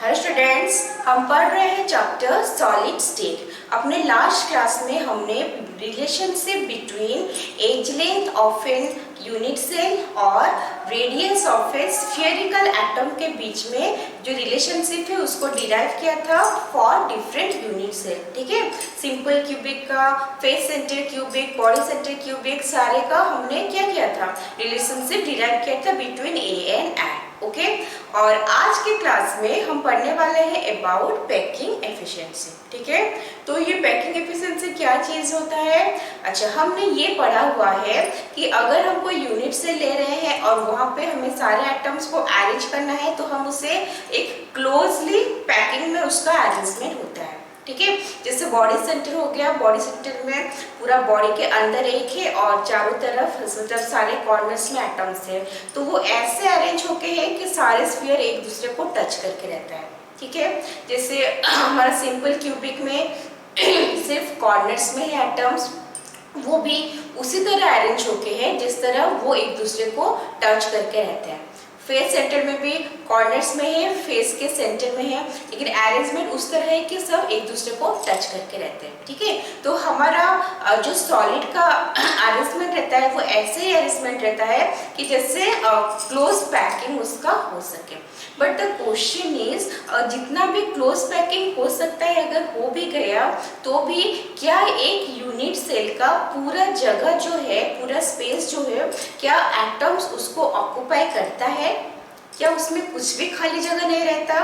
Hello students, हम पढ़ रहे हैं चैप्टर सॉलिड स्टेट। अपने लास्ट क्लास में हमने relationship between edge length of an unit cell और radius of a spherical atom के बीच में जो रिलेशनशिप है उसको डिराइव किया था फॉर डिफरेंट यूनिट सेल। ठीक है, सिंपल क्यूबिक का, face centre cubic, body centre cubic, सारे का हमने क्या किया था, रिलेशनशिप डिराइव किया था between A and I. Okay, और आज के क्लास में हम पढ़ने वाले हैं अबाउट पैकिंग एफिशिएंसी। ठीक है, तो ये पैकिंग एफिशिएंसी क्या चीज होता है? अच्छा, हमने ये पढ़ा हुआ है कि अगर हम कोई यूनिट से ले रहे हैं और वहाँ पे हमें सारे एटम्स को अरेंज करना है तो हम उसे एक क्लोजली पैकिंग में उसका अरेंजमेंट होता है। ठीक है, जैसे बॉडी सेंटर हो गया, बॉडी सेंटर में पूरा बॉडी के अंदर एक है और चारों तरफ मतलब सारे कॉर्नर्स में एटम्स है, तो वो ऐसे अरेंज होके है कि सारे स्फीयर एक दूसरे को टच करके रहता है। ठीक है, जैसे हमारा सिंपल क्यूबिक में सिर्फ कॉर्नर्स में है एटम्स, वो भी उसी तरह अरेंज होके है जिस तरह वो एक दूसरे को टच करके रहते हैं। फेस सेंटर में भी कॉर्नर्स में है, फेस के सेंटर में है, लेकिन अरेंजमेंट उस तरह है कि सब एक दूसरे को टच करके रहते हैं। ठीक है, तो हमारा जो सॉलिड का अरेंजमेंट रहता है वो ऐसे ही अरेंजमेंट रहता है कि जैसे क्लोज पैकिंग उसका हो सके। बट द क्वेश्चन इज, जितना भी क्लोज पैकिंग हो सकता है अगर हो भी गया तो भी क्या एक यूनिट सेल का पूरा जगह जो है, पूरा स्पेस जो है, क्या एटम्स उसको ऑक्युपाई करता है? क्या उसमें कुछ भी खाली जगह नहीं रहता?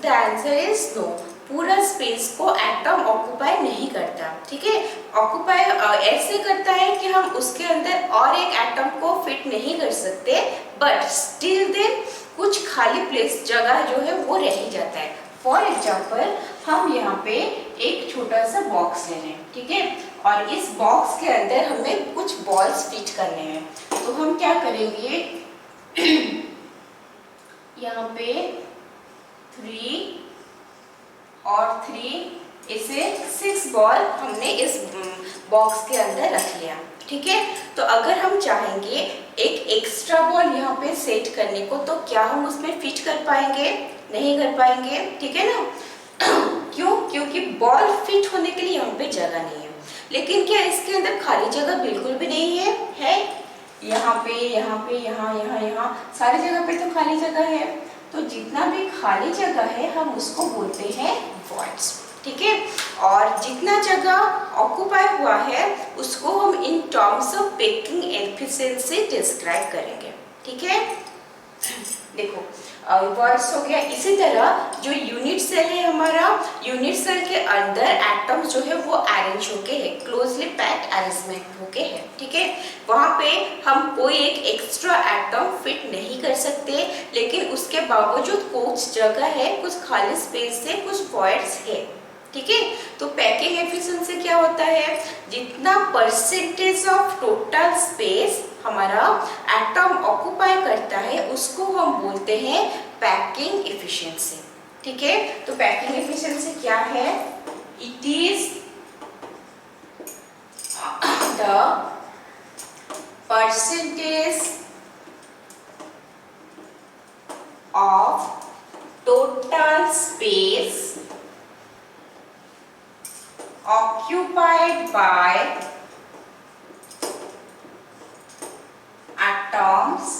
द आंसर इज नो, पूरा स्पेस को एटम ऑक्युपाई नहीं करता। ठीक है, ऑक्युपाई ऐसे करता है कि हम उसके अंदर और एक एटम को फिट नहीं कर सकते, बट स्टिल देन कुछ खाली प्लेस जगह जो है वो रह ही जाता है। फॉर एग्जाम्पल, हम यहाँ पे एक छोटा सा बॉक्स ले रहे हैं। ठीक है, और इस बॉक्स के अंदर हमें कुछ बॉल्स फिट करने हैं, तो हम क्या करेंगे यहाँ पे 3 और 3 इसे 6 बॉल हमने इस बॉक्स के अंदर रख लिया। ठीक है, तो अगर हम चाहेंगे एक एक्स्ट्रा बॉल यहाँ पे सेट करने को, तो क्या हम उसमें फिट कर पाएंगे? नहीं कर पाएंगे। ठीक है ना, क्यों? क्योंकि बॉल फिट होने के लिए यहाँ पे जगह नहीं है। लेकिन क्या इसके अंदर खाली जगह बिल्कुल भी नहीं है? है, यहाँ पे, यहाँ पे, यहाँ, यहाँ, यहाँ, सारी जगह पे तो खाली जगह है। तो जितना भी खाली जगह है हम उसको बोलते हैं वॉइड्स। ठीक है, और जितना जगह ऑक्युपाई हुआ है उसको हम in terms of packing efficiency describe करेंगे। ठीक है, देखो वर्ड्स हो गया। इसी तरह जो यूनिट सेल है हमारा, यूनिट सेल के अंदर एटम्स जो है वो अरेंज होके है, क्लोजली पैक्ड अरेंजमेंट होके है। ठीक है, वहाँ पे हम कोई एक एक्स्ट्रा एटम फिट नहीं कर सकते, लेकिन उसके बावजूद कुछ जगह है, कुछ खाली स्पेस है, कुछ वॉइड्स है। ठीक है, तो पैकिंग एफिशिएंसी क्या होता है? जितना परसेंटेज ऑफ टोटल स्पेस हमारा एटम ऑक्युपाई करता है उसको हम बोलते हैं पैकिंग एफिशिएंसी। ठीक है, तो पैकिंग एफिशिएंसी क्या है? It is the percentage of total space occupied by atoms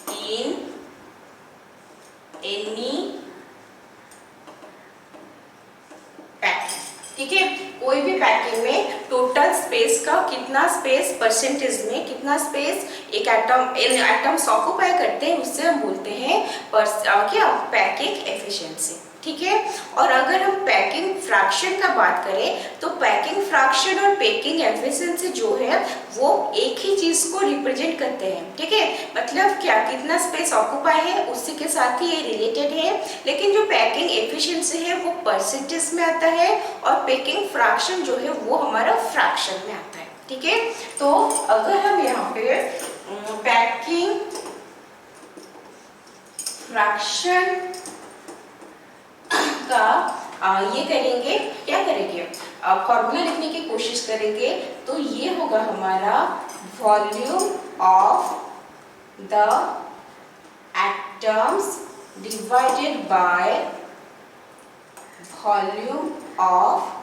in any packing. ठीक है, कोई भी पैकिंग में टोटल स्पेस का कितना स्पेस, परसेंटेज में कितना स्पेस एक एटम्स ऑक्युपाई करते हैं उससे हम बोलते हैं क्या, पैकिंग एफिशिएंसी। ठीक है, और अगर हम पैकिंग फ्रैक्शन का बात करें तो पैकिंग फ्रैक्शन और पैकिंग एफिशिएंसी जो है वो एक ही चीज को रिप्रेजेंट करते हैं। ठीक है, मतलब क्या, कितना स्पेस ऑक्युपाई है उसी के साथ ही ये रिलेटेड है, लेकिन जो पैकिंग एफिशिएंसी है वो परसेंटेज में आता है और पैकिंग फ्रैक्शन जो है वो हमारा फ्रैक्शन में आता है। ठीक है, तो अगर हम यहाँ पे पैकिंग फ्रैक्शन का ये करेंगे, क्या करेंगे, फॉर्मूला लिखने की कोशिश करेंगे, तो ये होगा हमारा volume of the atoms divided by volume of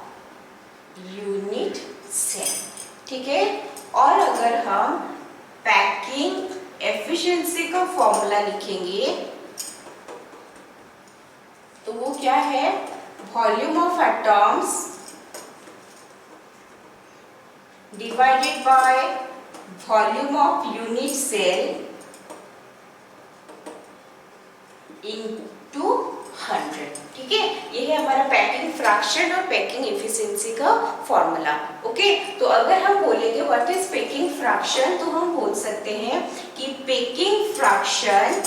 unit cell. ठीक है, और अगर हम पैकिंग एफिशिएंसी का फॉर्मूला लिखेंगे तो वो क्या है, volume of atoms divided by volume of unit cell into 100। ठीक है, ये है हमारा पैकिंग फ्रैक्शन और पैकिंग एफिशिएंसी का फॉर्मूला। ओके, तो अगर हम बोलेंगे व्हाट इज पैकिंग फ्रैक्शन, तो हम बोल सकते हैं कि packing fraction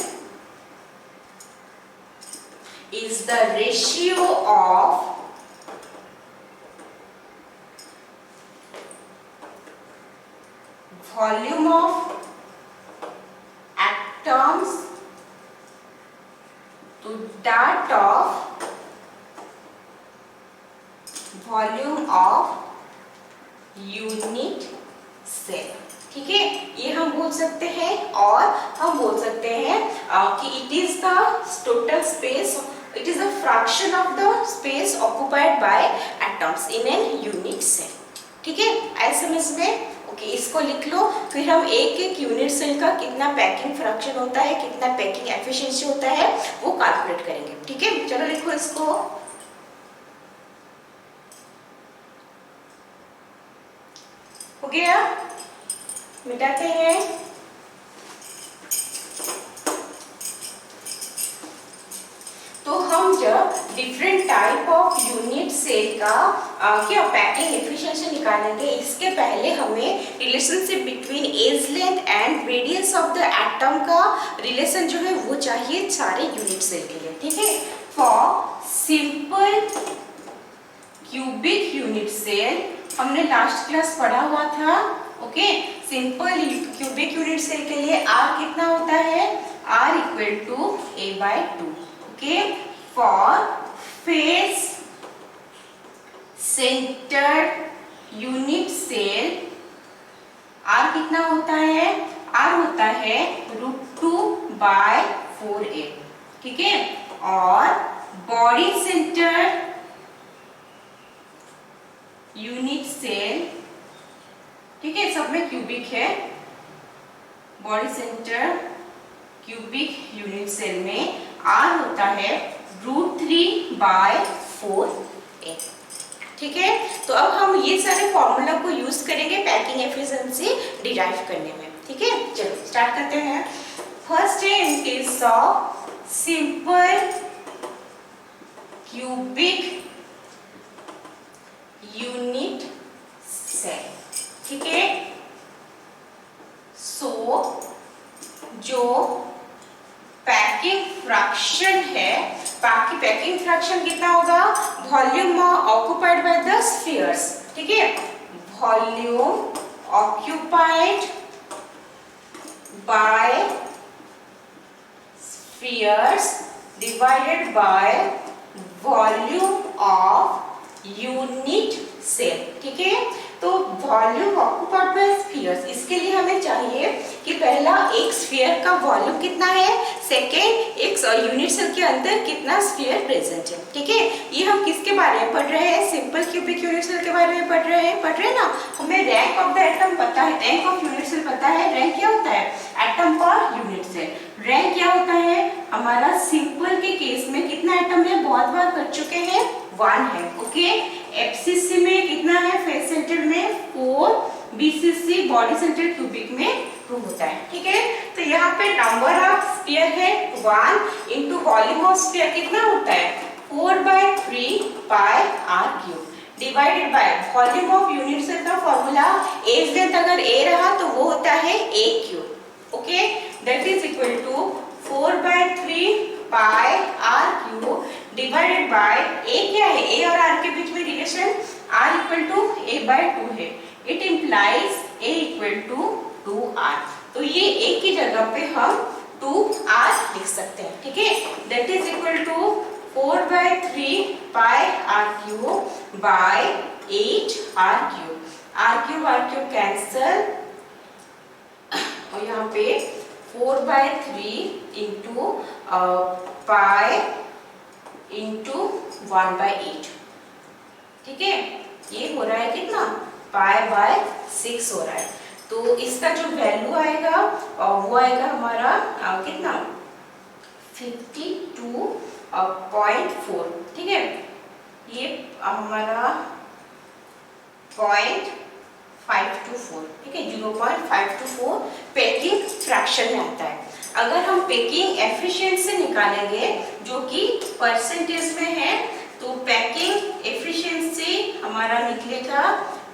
is the ratio of volume of atoms to that of volume of unit cell. ठीक है, ये हम बोल सकते हैं, और हम बोल सकते हैं कि it is the total space, it is the fraction of the space occupied by atoms in an unit cell. ठीक है, ऐसे समझ में। ओके, इसको लिख लो, फिर हम एक एक यूनिट सेल का कितना पैकिंग फ्रैक्शन होता है, कितना पैकिंग एफिशिएंसी होता है, वो कैलकुलेट करेंगे। ठीक है, चलो लिखो इसको। हो गया, मिटाते हैं। तो हम जब different type of unit cell का क्या पैकिंग एफिशिएंसी निकालेंगे, इसके पहले हमें relationship between edge length and radius of the atom का रिलेशन जो है वो चाहिए सारे यूनिट सेल के लिए। ठीक है, for simple cubic unit cell हमने लास्ट क्लास पढ़ा हुआ था। Okay, simple cubic unit cell के लिए आर कितना होता है, r equal to a/2। Okay, for face centred unit cell r कितना होता है, आर होता है √2/4a। ठीक है, और बॉडी सेंटर्ड यूनिट सेल, ठीक है, सब में क्यूबिक है, body centre cubic unit cell में आर होता है √3/4a। ठीक है, तो अब हम ये सारे फॉर्मूला को यूज करेंगे पैकिंग एफिशिएंसी डिराइव करने में। ठीक है, चलो स्टार्ट करते हैं। फर्स्ट है in case of simple cubic unit cell. ठीक है, सो जो पैकिंग फ्रैक्शन है, बाकी पैकिंग फ्रैक्शन कितना होगा, volume occupied by the spheres. ठीक है, volume occupied by spheres divided by volume of unit cell. ठीक है, तो वॉल्यूम ऑक्युपाइड बाय स्फीयर्स, इसके लिए हमें चाहिए कि पहला एक स्फीयर का वॉल्यूम कितना है, सेकेंड एक यूनिट सेल के अंदर कितना स्फीयर प्रेजेंट है। ठीक है, ये हम किसके बारे में पढ़ रहे हैं, सिंपल क्यूबिक यूनिट सेल के बारे में पढ़ रहे हैं ना। हमें रैंक ऑफ द एटम पता है, रैंक ऑफ यूनिट सेल पता है। रैंक क्या होता है, atom per unit cell. Rank क्या होता है, हमारा सिंपल के केस में कितना एटम है, बहुत बार कर चुके हैं, 1 है। ओके, एफसीसी में कितना है, फेस सेंटर में 4, बीसीसी बॉडी सेंटर क्यूबिक में 2 होता है। ठीक है, तो यहाँ पे नंबर ऑफ स्फीयर है 1 इंटू वॉल्यूम ऑफ स्फीयर कितना होता है, 4/3πr³ divided by volume of unit cell का फॉर्मूला, एज लेंथ अगर a रहा तो वो होता है a³। Okay, that is equal to 4/3πr³ divided by a क्या है, a और r के बीच में relation r equal to a/2 है। It implies a equal to 2r, तो ये a की जगह पे हम 2r लिख सकते हैं। ठीक है, that is equal to 4/3πr³ by 8r³। r³ cancel, और यहाँ पे 4/3 इंटू पाई इंटू 1/8, ठीक है। ये हो रहा है कितना, पाई/6 हो रहा है। तो इसका जो वैल्यू आएगा वो आएगा हमारा कितना, 52.4, ठीक है। ये हमारा 0.524, ठीक है, 0.524 पैकिंग फ्रैक्शन में आता है। अगर हम पैकिंग एफिशिएंसी निकालेंगे जो कि परसेंटेज में है, तो पैकिंग एफिशिएंसी हमारा निकलेगा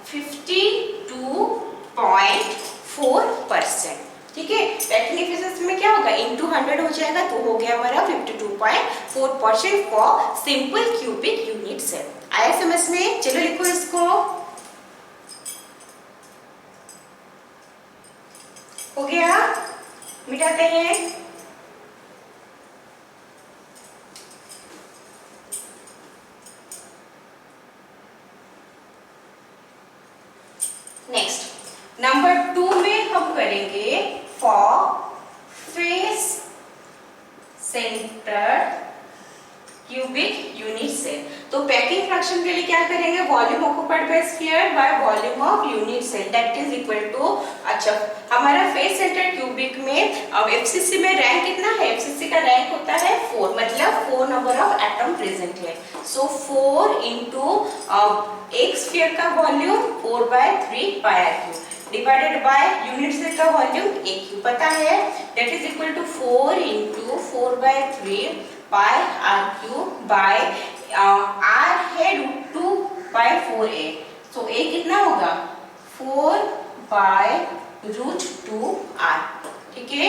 52.4%, ठीक है। पैकिंग एफिशिएंसी में क्या होगा, इंटू 100 हो जाएगा, तो हो गया हमारा 52.4% for simple cubic unit cell. आया समझ में? चलो लिखो इसको। हो गया, मिटाते हैं। नेक्स्ट नंबर 2 में हम करेंगे for face centre cubic unit cell. तो पैकिंग फ्रैक्शन के लिए क्या करेंगे, volume occupied by sphere by volume of unit cell that is equal to, अच्छा हमारा फेस सेंटर क्यूबिक में अब एफसीसी में रैंक कितना है, एफसीसी का रैंक होता है 4, मतलब 4 नंबर ऑफ एटम प्रेजेंट है। सो 4 इंटू एक स्फीयर का volume 4/3 pi r cube divided by unit cell का वॉल्यूम ए क्यूब पता है, that is equal to 4 into 4/3 pi r cube by r है √2/4a। सो a कितना होगा, 4/√2r, ठीक है,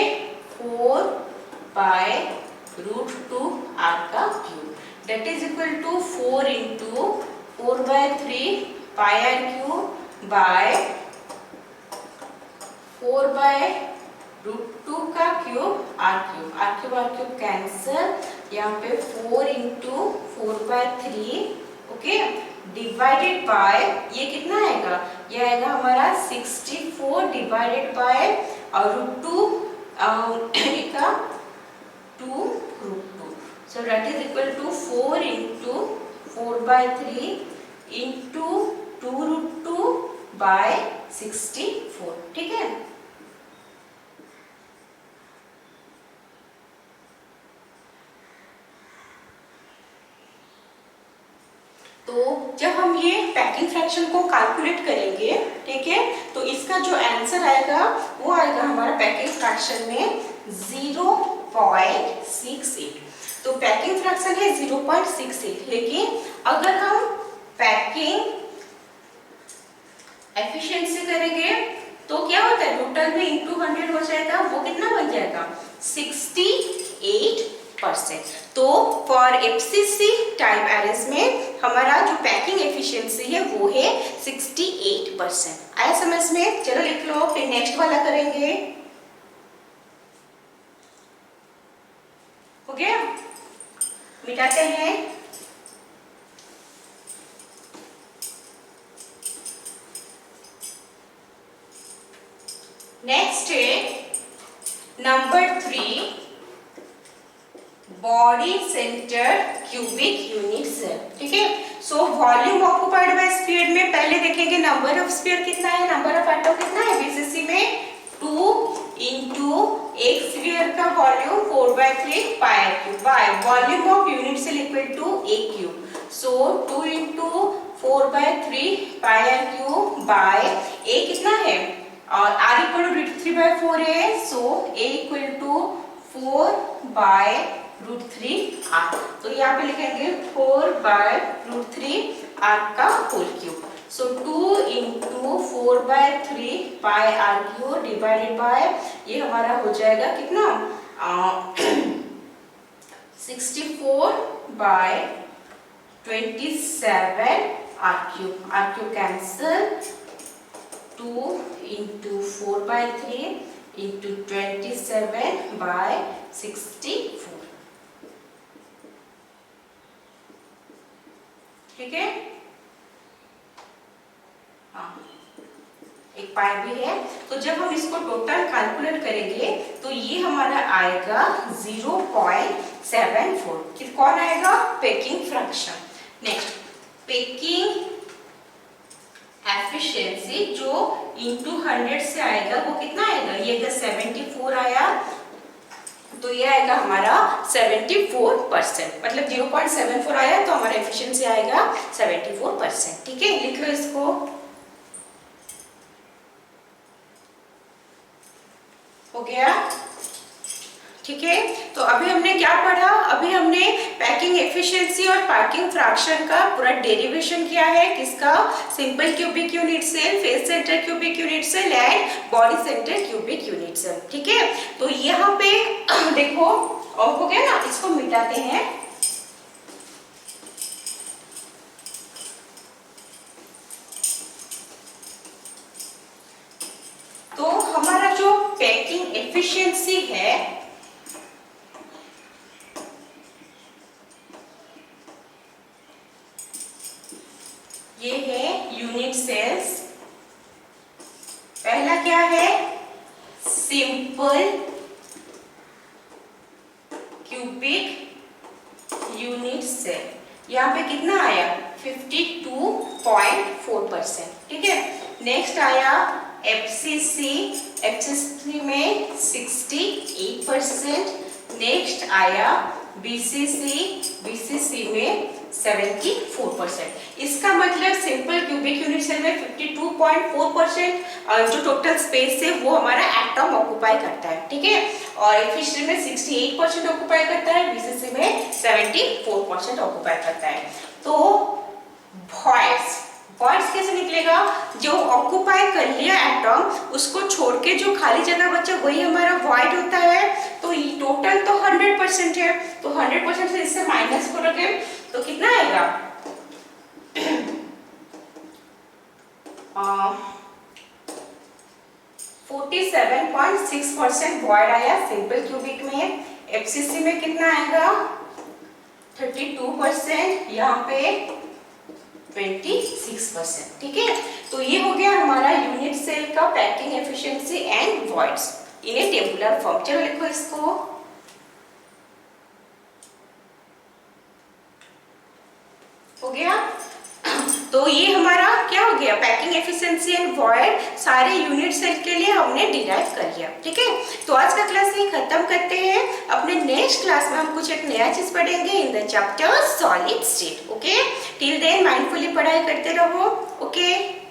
4/√2r का cube that is equal to 4 into 4/3 pi r cube by 4/√2 का क्यूब आर क्यूब कैंसल, यहाँ पे 4 इंटू 4/3, ओके, डिवाइडेड बाय ये कितना आएगा, ये आएगा हमारा 64 डिवाइडेड बाय √2 का 2√2, so that is equal to 4 into 4/3 into 2√2 by 64, ठीक है। तो जब हम ये पैकिंग फ्रैक्शन को कैलकुलेट करेंगे, ठीक है, तो इसका जो आंसर आएगा वो आएगा हमारा पैकिंग फ्रैक्शन में 0.68। तो पैकिंग फ्रैक्शन है 0.68, लेकिन अगर हम पैकिंग एफिशिएंसी करेंगे तो क्या होता है, टोटल में इंटू 100 हो जाएगा, वो कितना बन जाएगा 68%। तो फॉर एफसीसी टाइप एरेज में हमारा जो पैकिंग एफिशिएंसी है वो है 68%। आया समझ में? चलो लिख लो, फिर नेक्स्ट वाला करेंगे। हो गया, मिटाते हैं। नेक्स्ट है number 3, body centre cubic unit cell, ठीक है। So volume occupied by sphere में पहले देखेंगे नंबर ऑफ स्फीयर कितना है, नंबर ऑफ एटम कितना है बीसीसी में 2 इंटू एक स्फीयर का volume 4/3 pi r cube by volume of unit cell equal to a cube. So 2 into 4/3 pi r cube by a कितना है, और r इक्वल टू √3/4 है, सो a इक्वल टू 4/√3r। तो यहाँ पे लिखेंगे 4/√3r का whole cube. So 2 into 4/3 pi r cube divided by ये हमारा हो जाएगा कितना 64/27 r cube cancel, 2 into 4/3 into 27/64, ठीक है। हाँ, एक पाई भी है। तो जब हम इसको टोटल कैलकुलेट करेंगे तो ये हमारा आएगा 0.74। कौन आएगा? Packing fraction. Next, packing efficiency जो इंटू 100 से आएगा वो कितना आएगा? ये अगर 74 आया तो ये आएगा हमारा 74%, मतलब 0.74 आया तो हमारा एफिशिएंसी आएगा 74%। ठीक है, लिख लो इसको। हो गया? ठीक है, तो अभी हमने क्या पढ़ा? अभी हमने पैकिंग एफिशिएंसी और पैकिंग फ्रैक्शन का पूरा डेरिवेशन किया है। किसका? Simple cubic unit cell, face centre cubic unit cell and body centre cubic unit cell. ठीक है, तो यहाँ पे देखो ऑफ हो गया ना, इसको मिटाते हैं। तो हमारा जो पैकिंग एफिशिएंसी है ये है यूनिट सेल्स। पहला क्या है? Simple cubic unit cell. यहाँ पे कितना आया? 52.4%। ठीक है, नेक्स्ट आया एफसीसी, एफसीसी में 68%। नेक्स्ट आया बीसीसी, बीसीसी में 74%। इसका मतलब सिंपल क्यूबिक यूनिट सेल में 52.4% जो टोटल स्पेस है वो हमारा एटम ऑक्युपाई करता है। ठीक है, और एफिशिएंसी में 68% ऑक्युपाई करता है, बीसीसी में 74% ऑक्युपाई करता है। तो वॉइड्स कैसे निकलेगा? जो ऑक्युपाई कर लिया एटम उसको छोड़ के जो खाली जगह बचा वही हमारा वॉइड होता है। तो टोटल तो 100% है, तो 100% से इससे माइनस करोगे तो कितना आएगा? 47.6% वॉइड आया सिंपल क्यूबिक में। एफसीसी में कितना आएगा? 32%, यहाँ पे 26%। ठीक है, तो ये हो गया हमारा यूनिट सेल का packing efficiency and voids in A tabular form. चलो लिखो इसको। हो गया? तो ये हमारा क्या हो गया? पैकिंग एफिशिएंसी एंड वॉइड सारे यूनिट सेल के लिए हमने डिराइव कर लिया। ठीक है, तो आज का क्लास यही खत्म करते हैं। अपने नेक्स्ट क्लास में हम कुछ एक नया चीज पढ़ेंगे in the chapter solid state. Okay, till then mindfully पढ़ाई करते रहो। ओके।